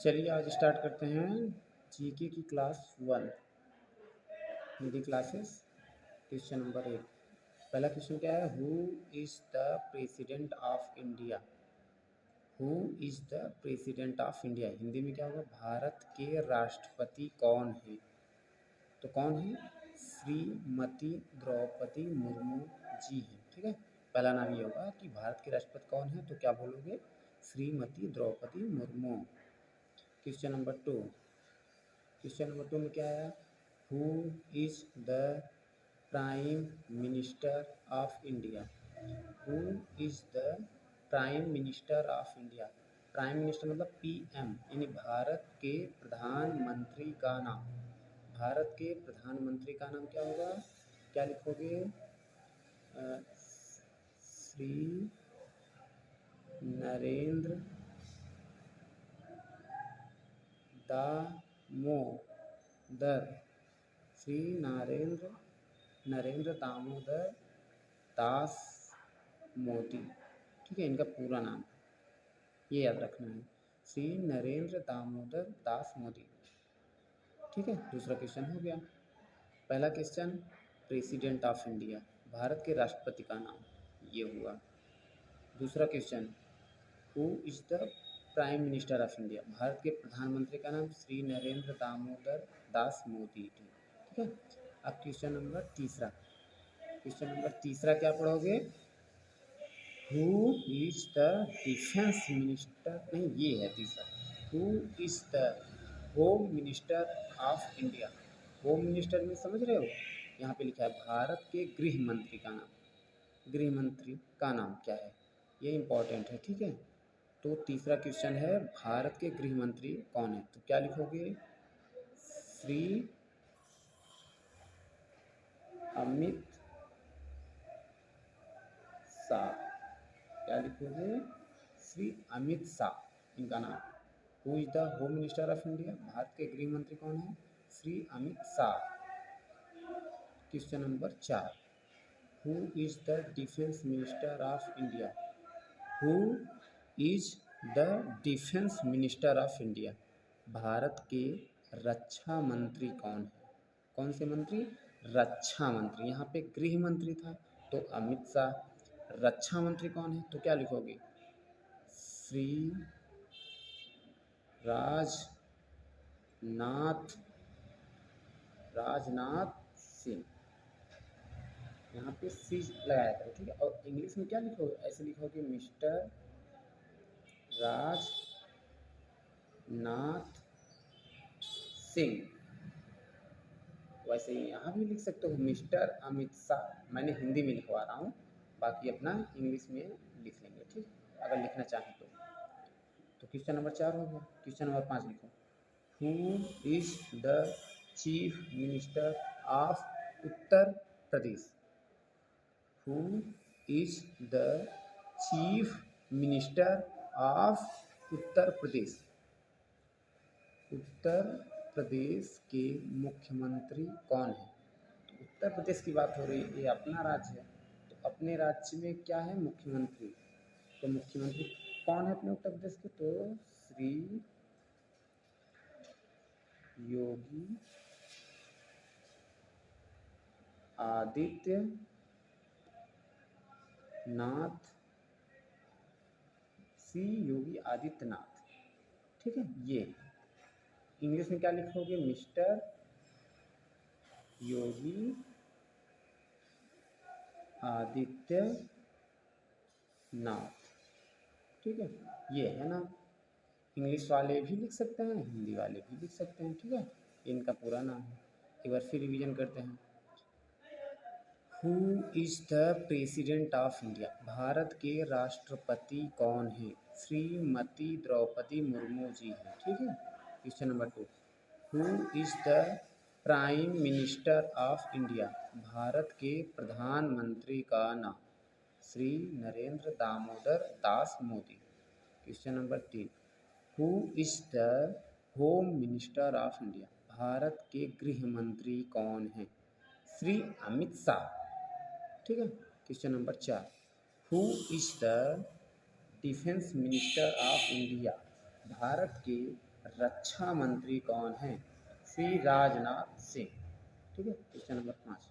चलिए आज स्टार्ट करते हैं जीके की class 1 Hindi classes. Question number 1। पहला क्वेश्चन क्या है? Who is the president of India? Who is the president of India, Hindi में क्या होगा? भारत के राष्ट्रपति कौन है? तो कौन है? श्रीमती द्रौपदी मुर्मू जी हैं। ठीक है, पहला नाम ये होगा कि भारत के राष्ट्रपति कौन है, तो क्या बोलोगे? Shrimati Draupadi Murmu. Question number 2। Question number 2 में क्या आया? Who is the prime minister of India? Who is the prime minister of India? Prime minister मतलब पीएम, यानी भारत के प्रधानमंत्री का नाम। भारत के प्रधानमंत्री का नाम क्या होगा? क्या लिखोगे? श्री नरेंद्र दामोदर, श्री नरेंद्र दामोदर दास मोदी। ठीक है, इनका पूरा नाम ये याद रखना है, श्री नरेंद्र दामोदर दास मोदी। ठीक है, दूसरा क्वेश्चन हो गया। पहला question president of India, Bharat के राष्ट्रपति का नाम, ये हुआ। दूसरा question who is the prime minister of India, Bharat के प्रधानमंत्री का नाम श्री नरेंद्र दामोदर दास मोदी। ठीक है, अब क्वेश्चन नंबर तीसरा। क्वेश्चन नंबर तीसरा क्या पढ़ोगे? Who is the defence minister, नहीं ये है तीसरा। Who is the home minister of India? Home minister में समझ रहे हो, यहाँ पे लिखा है भारत के गृह मंत्री का नाम। गृह मंत्री का नाम क्या है, ये इंपॉर्टेंट है। ठीक है, तो तीसरा क्वेश्चन है भारत के गृह मंत्री कौन है, तो क्या लिखोगे? श्री अमित शाह। क्या लिखोगे? श्री अमित शाह, इनका नाम। Who is the home minister of India, Bharat के गृह मंत्री कौन है? Shri Amit Shah. Question number 4। Who is the defence minister of India? Who is the defence minister of India, Bharat के रक्षा मंत्री कौन है? कौन से मंत्री? रक्षा मंत्री। यहाँ पे गृह मंत्री था तो अमित शाह, रक्षा मंत्री कौन है, तो क्या लिखोगे? श्री राजनाथ सिंह। यहाँ पे सी लगाया था। ठीक है, और इंग्लिश में क्या लिखोगे? ऐसे लिखोगे मिस्टर राजनाथ सिंह। वैसे ही यहाँ भी लिख सकते हो मिस्टर अमित शाह, मैंने हिंदी में लिखवा रहा हूँ, बाकी अपना इंग्लिश में लिख लेंगे। ठीक, अगर लिखना चाहें तो क्वेश्चन नंबर 4 हो गया। क्वेश्चन नंबर 5 लिखो। Who is the chief minister of Uttar Pradesh? Who is the chief minister of Uttar Pradesh? Uttar Pradesh के मुख्यमंत्री कौन है? तो उत्तर प्रदेश की बात हो रही है, ये अपना राज्य है, तो अपने राज्य में क्या है? मुख्यमंत्री। तो मुख्यमंत्री कौन है अपने उत्तर प्रदेश के? तो श्री योगी आदित्यनाथ, श्री योगी आदित्यनाथ। ठीक है, ये इंग्लिश में क्या लिखोगे? मिस्टर योगी आदित्यनाथ। ठीक है, ये है ना। इंग्लिश वाले भी लिख सकते हैं, हिंदी वाले भी लिख सकते हैं। ठीक है, इनका पूरा नाम है। एक बार फिर रिवीजन करते हैं। Who is the president of India, Bharat के राष्ट्रपति कौन है? श्रीमती द्रौपदी मुर्मू जी हैं। ठीक है, question number 2। Who is the prime minister of India, Bharat के प्रधानमंत्री का नाम? Shri Narendra Damodar Das Modi. Question number 3। Who is the home minister of India, Bharat के गृह मंत्री कौन हैं? श्री अमित शाह। ठीक है, question number 4। Who is the defence minister of India, Bharat के रक्षा मंत्री कौन है? श्री राजनाथ सिंह। ठीक है, question number 5।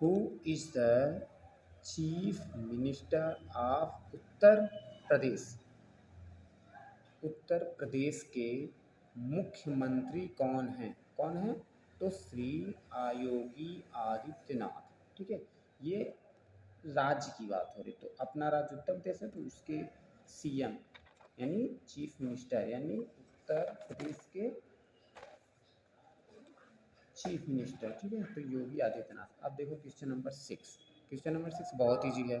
Who is the chief minister of Uttar Pradesh? Uttar Pradesh के मुख्यमंत्री कौन हैं? कौन है? तो श्री योगी आदित्यनाथ। ठीक है, ये राज्य की बात हो रही, तो अपना राज्य उत्तर प्रदेश है तो उसके सीएम यानी चीफ मिनिस्टर यानी उत्तर प्रदेश के चीफ मिनिस्टर। ठीक है, तो योगी आदित्यनाथ। अब देखो क्वेश्चन नंबर 6। क्वेश्चन नंबर 6 बहुत ईजी है।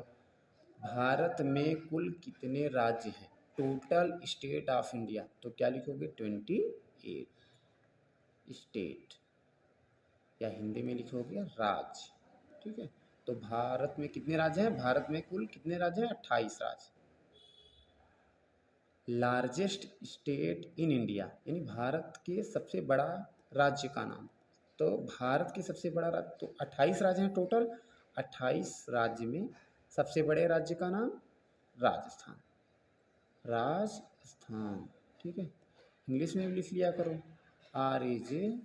भारत में कुल कितने राज्य हैं? टोटल स्टेट ऑफ इंडिया, तो क्या लिखोगे? 28 स्टेट, या हिंदी में लिखोगे राज्य। ठीक है, तो भारत में कितने राज्य हैं? भारत में कुल कितने राज्य हैं? 28 राज्य। लार्जेस्ट स्टेट इन इंडिया यानी भारत के सबसे बड़ा राज्य का नाम। तो भारत के सबसे बड़ा राज्य, तो 28 राज्य हैं टोटल। 28 राज्य में सबसे बड़े राज्य का नाम राजस्थान। राजस्थान। ठीक है, इंग्लिश में भी लिख लिया करो, RAJSHSTHAN,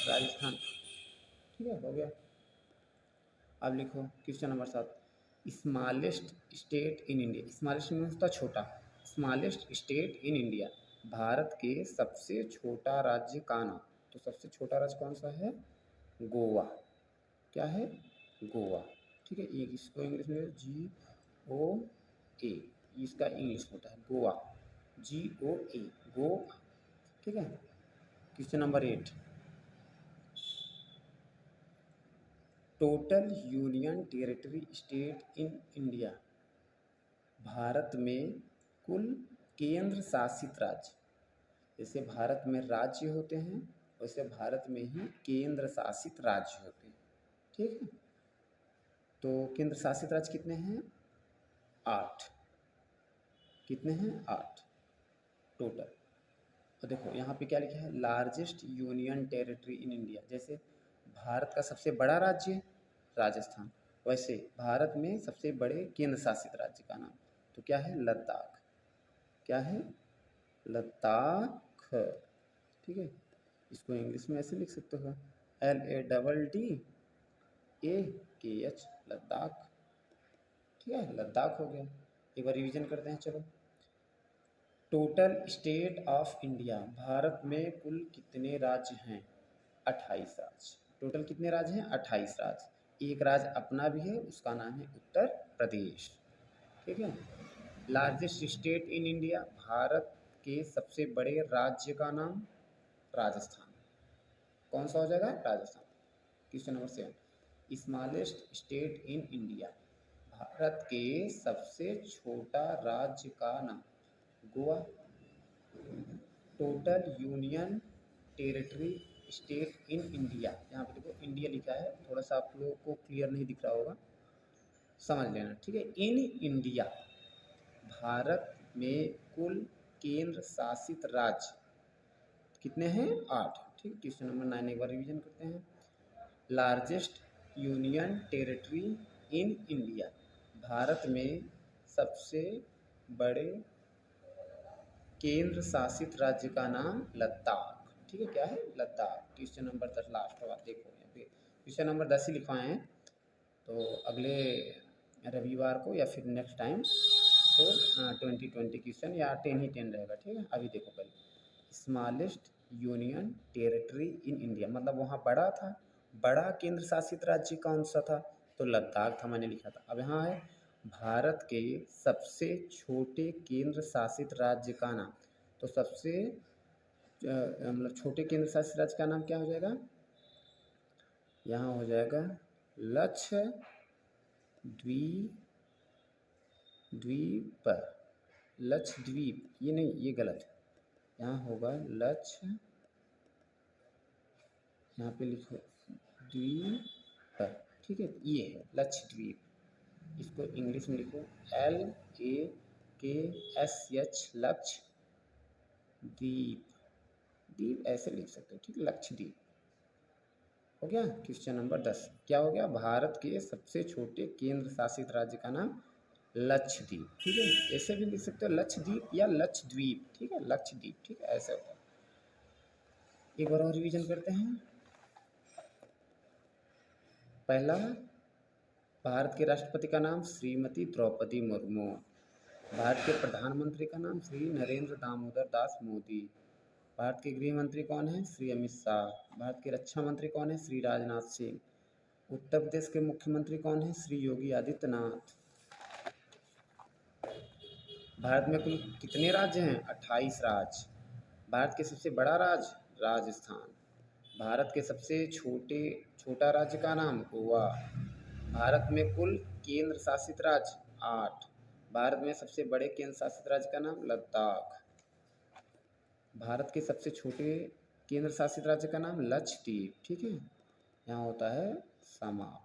राजस्थान। ठीक है, हो गया। अब लिखो question number 7। Smallest state in India. Smallest means होता छोटा। Smallest state in India, Bharat के सबसे छोटा राज्य का नाम। तो सबसे छोटा राज्य कौन सा है? गोवा। क्या है? गोवा। ठीक है, एक इसको इंग्लिश में GOA, इसका इंग्लिश होता है गोवा, GOA, गोवा। ठीक है, question number 8। Total union territory state in India, Bharat में कुल केंद्र शासित राज्य। जैसे भारत में राज्य होते हैं वैसे भारत में ही केंद्र शासित राज्य होते हैं। ठीक है, तो केंद्र शासित राज्य कितने हैं? 8। कितने हैं? 8 टोटल। तो देखो यहाँ पे क्या लिखा है? Largest union territory in India. जैसे भारत का सबसे बड़ा राज्य राजस्थान, वैसे भारत में सबसे बड़े केंद्र शासित राज्य का नाम तो क्या है? लद्दाख। क्या है? लद्दाख। ठीक है, इसको इंग्लिश में ऐसे लिख सकते हो, LADDAKH, लद्दाख। ठीक है, लद्दाख हो गया। एक बार रिवीजन करते हैं, चलो। Total state of India, Bharat में कुल कितने राज्य हैं? 28 राज्य। टोटल कितने राज्य हैं? 28 राज्य। एक राज्य अपना भी है, उसका नाम है उत्तर प्रदेश। ठीक है, largest state in India, Bharat के सबसे बड़े राज्य का नाम राजस्थान। कौन सा हो जाएगा? Rajasthan. Question number 7। Smallest state in India, Bharat के सबसे छोटा राज्य का नाम Goa. Total union territory state in India, यहाँ पे देखो इंडिया लिखा है, थोड़ा सा आप लोगों को क्लियर नहीं दिख रहा होगा, समझ लेना। ठीक है, इन इंडिया, भारत में कुल केंद्र शासित राज्य कितने हैं? 8। ठीक, क्वेश्चन नंबर 9 एक बार रिवीजन करते हैं। Largest union territory in India, Bharat में सबसे बड़े केंद्र शासित राज्य का नाम लद्दाख। ठीक है, क्या है? लद्दाख। क्वेश्चन नंबर 10 लास्ट वाला देखो, यहाँ पे क्वेश्चन नंबर 10 ही लिखवाए हैं, तो अगले रविवार को या फिर नेक्स्ट टाइम तो 2020 क्वेश्चन या 10 ही 10 रहेगा। ठीक है, अभी देखो पहले, smallest union territory in India मतलब वहाँ बड़ा था, बड़ा केंद्र शासित राज्य कौन सा था? तो लद्दाख था, मैंने लिखा था। अब यहाँ है भारत के सबसे छोटे केंद्र शासित राज्य का नाम, तो सबसे मतलब छोटे केंद्र शासित राज्य का नाम क्या हो जाएगा? यहाँ हो जाएगा लक्षद्वीप। लक्षद्वीप, ये नहीं, ये गलत है, यहाँ होगा यहाँ पे लिखो द्वीप। ठीक है, ये है लक्षद्वीप। इसको इंग्लिश में लिखो LAKSH, लक्षद्वीप। द्वीप ऐसे लिख सकते हो। ठीक, लक्षद्वीप हो गया। क्वेश्चन नंबर 10 क्या हो गया? भारत के सबसे छोटे केंद्र शासित राज्य का नाम लक्षद्वीप, ठीक है। ऐसे भी लिख सकते हो लक्षद्वीप या लक्षद्वीप, ठीक है, लक्षद्वीप, ठीक है, ऐसे होता है। एक बार और रिवीजन करते हैं। पहला, भारत के राष्ट्रपति का नाम श्रीमती द्रौपदी मुर्मू। भारत के प्रधानमंत्री का नाम श्री नरेंद्र दामोदर दास मोदी। भारत के गृह मंत्री कौन है? श्री अमित शाह। भारत के रक्षा मंत्री कौन है? श्री राजनाथ सिंह। उत्तर प्रदेश के मुख्यमंत्री कौन है? श्री योगी आदित्यनाथ। भारत में कुल कितने राज्य हैं? 28 राज्य। भारत के सबसे बड़ा राज्य? राजस्थान। भारत के सबसे छोटा राज्य का नाम? गोवा। भारत में कुल केंद्र शासित राज्य? 8। भारत में सबसे बड़े केंद्र शासित राज्य का नाम? लद्दाख। भारत के सबसे छोटे केंद्र शासित राज्य का नाम? लक्षद्वीप, ठीक है। यहाँ होता है समाप्त।